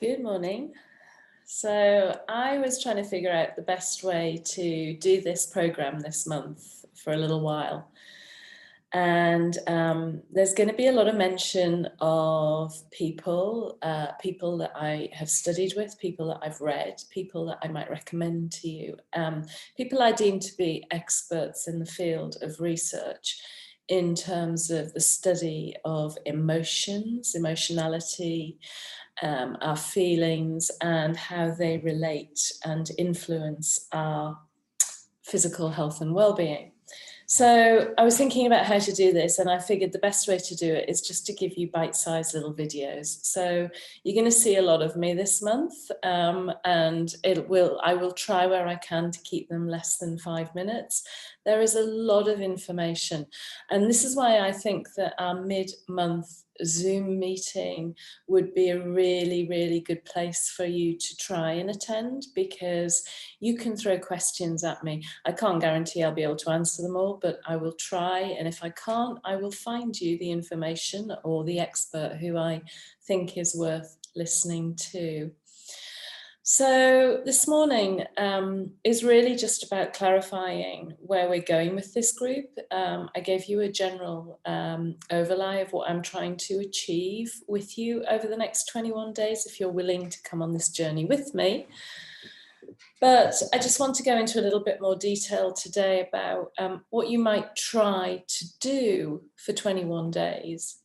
Good morning. So I was trying to figure out the best way to do this program this month for a little while. And there's going to be a lot of mention of people that I have studied with, people that I've read, people that I might recommend to you, people I deem to be experts in the field of research in terms of the study of emotions, emotionality, our feelings, and how they relate and influence our physical health and well-being. So I was thinking about how to do this, and I figured the best way to do it is just to give you bite-sized little videos. So you're going to see a lot of me this month, and I will try where I can to keep them less than 5 minutes. There is a lot of information, and this is why I think that our mid-month Zoom meeting would be a really, really good place for you to try and attend, because you can throw questions at me. I can't guarantee I'll be able to answer them all, but I will try. And if I can't, I will find you the information or the expert who I think is worth listening to. So this morning is really just about clarifying where we're going with this group. I gave you a general overlay of what I'm trying to achieve with you over the next 21 days, if you're willing to come on this journey with me. But I just want to go into a little bit more detail today about what you might try to do for 21 days.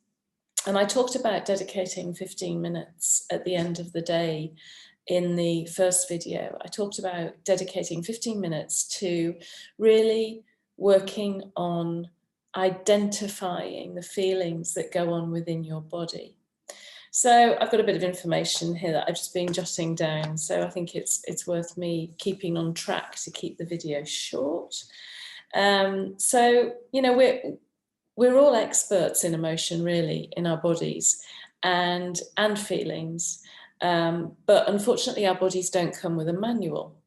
And I talked about dedicating 15 minutes at the end of the day in the first video. I talked about dedicating 15 minutes to really working on identifying the feelings that go on within your body. So I've got a bit of information here that I've just been jotting down. So I think it's worth me keeping on track to keep the video short. So, you know, we're all experts in emotion, really, in our bodies and feelings. But unfortunately, our bodies don't come with a manual.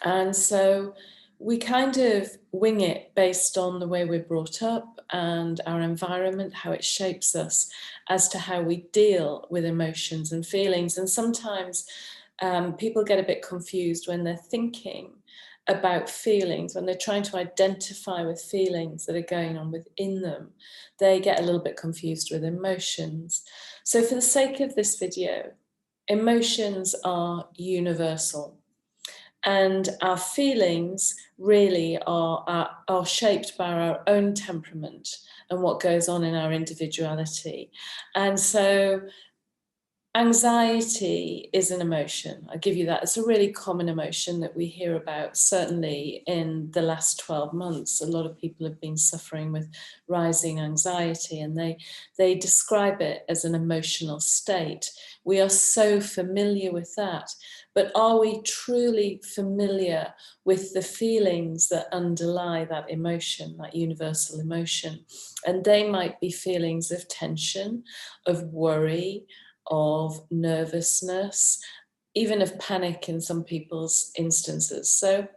And so we kind of wing it based on the way we're brought up and our environment, how it shapes us as to how we deal with emotions and feelings. And sometimes people get a bit confused when they're thinking about feelings, when they're trying to identify with feelings that are going on within them. They get a little bit confused with emotions. So for the sake of this video, emotions are universal. And our feelings really are shaped by our own temperament and what goes on in our individuality. And so anxiety is an emotion. I give you that. It's a really common emotion that we hear about, certainly in the last 12 months. A lot of people have been suffering with rising anxiety, and they describe it as an emotional state. We are so familiar with that, but are we truly familiar with the feelings that underlie that emotion, that universal emotion? And they might be feelings of tension, of worry, of nervousness, even of panic in some people's instances. So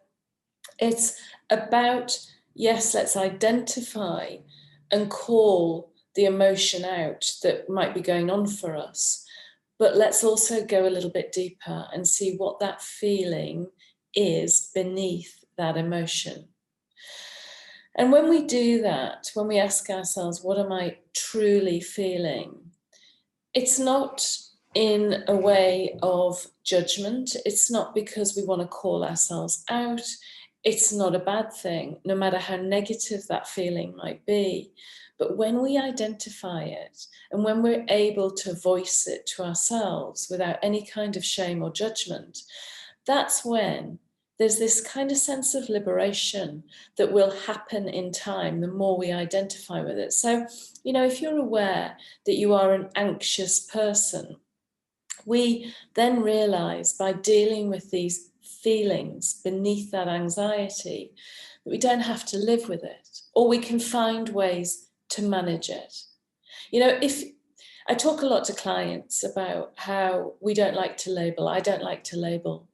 it's about, yes, let's identify and call the emotion out that might be going on for us, but let's also go a little bit deeper and see what that feeling is beneath that emotion. And when we do that, when we ask ourselves, what am I truly feeling? It's not in a way of judgment. It's not because we want to call ourselves out. It's not a bad thing, no matter how negative that feeling might be. But when we identify it and when we're able to voice it to ourselves without any kind of shame or judgment, that's when there's this kind of sense of liberation that will happen in time the more we identify with it. So, you know, if you're aware that you are an anxious person, we then realize by dealing with these feelings beneath that anxiety that we don't have to live with it, or we can find ways to manage it. You know, if I talk a lot to clients about how we don't like to label, I don't like to label.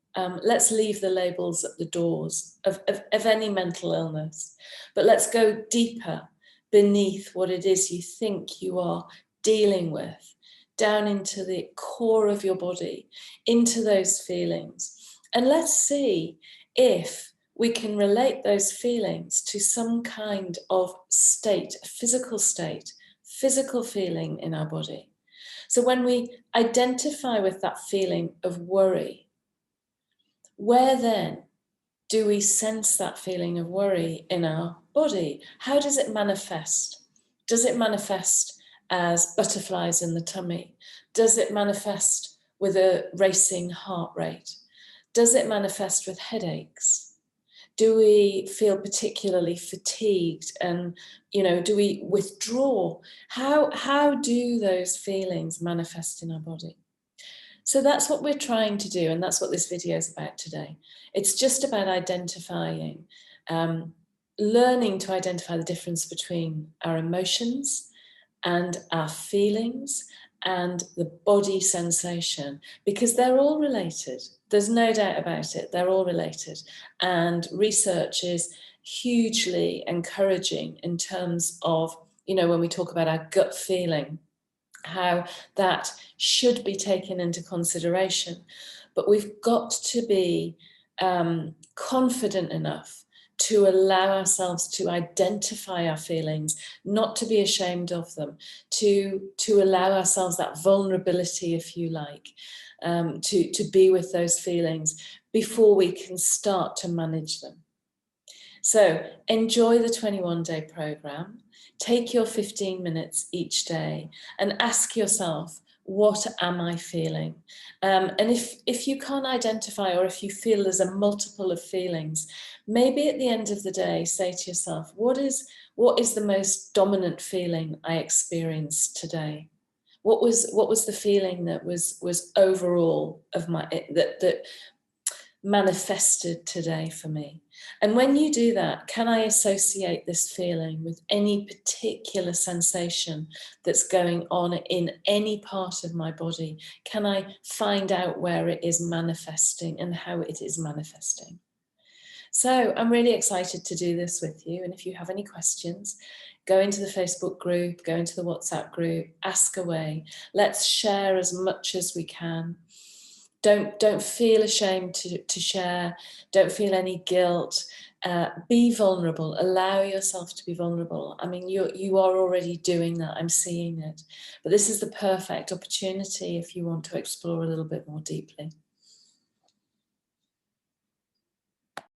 Let's leave the labels at the doors of any mental illness, but let's go deeper beneath what it is you think you are dealing with. down into the core of your body, into those feelings. And let's see if we can relate those feelings to some kind of state, a physical state, physical feeling in our body. So when we identify with that feeling of worry, where then do we sense that feeling of worry in our body? How does it manifest? Does it manifest as butterflies in the tummy? Does it manifest with a racing heart rate? Does it manifest with headaches? Do we feel particularly fatigued, and do we withdraw? How do those feelings manifest in our body? So that's what we're trying to do, and that's what this video is about today. It's just about identifying, learning to identify the difference between our emotions and our feelings and the body sensation, because they're all related. There's no doubt about it. They're all related. And research is hugely encouraging in terms of, when we talk about our gut feeling, how that should be taken into consideration. But we've got to be confident enough to allow ourselves to identify our feelings, not to be ashamed of them, to allow ourselves that vulnerability, if you like, to be with those feelings before we can start to manage them. So enjoy the 21-day program. Take your 15 minutes each day and ask yourself, what am I feeling? And if you can't identify, or if you feel there's a multiple of feelings, maybe at the end of the day, say to yourself, what is the most dominant feeling I experienced today? What was the feeling that was overall of my, that manifested today for me? And when you do that, can I associate this feeling with any particular sensation that's going on in any part of my body? Can I find out where it is manifesting and how it is manifesting? So I'm really excited to do this with you. And if you have any questions, go into the Facebook group, go into the WhatsApp group, ask away. Let's share as much as we can. Don't feel ashamed to share. Don't feel any guilt. Be vulnerable. Allow yourself to be vulnerable. I mean, you are already doing that. I'm seeing it. But this is the perfect opportunity if you want to explore a little bit more deeply.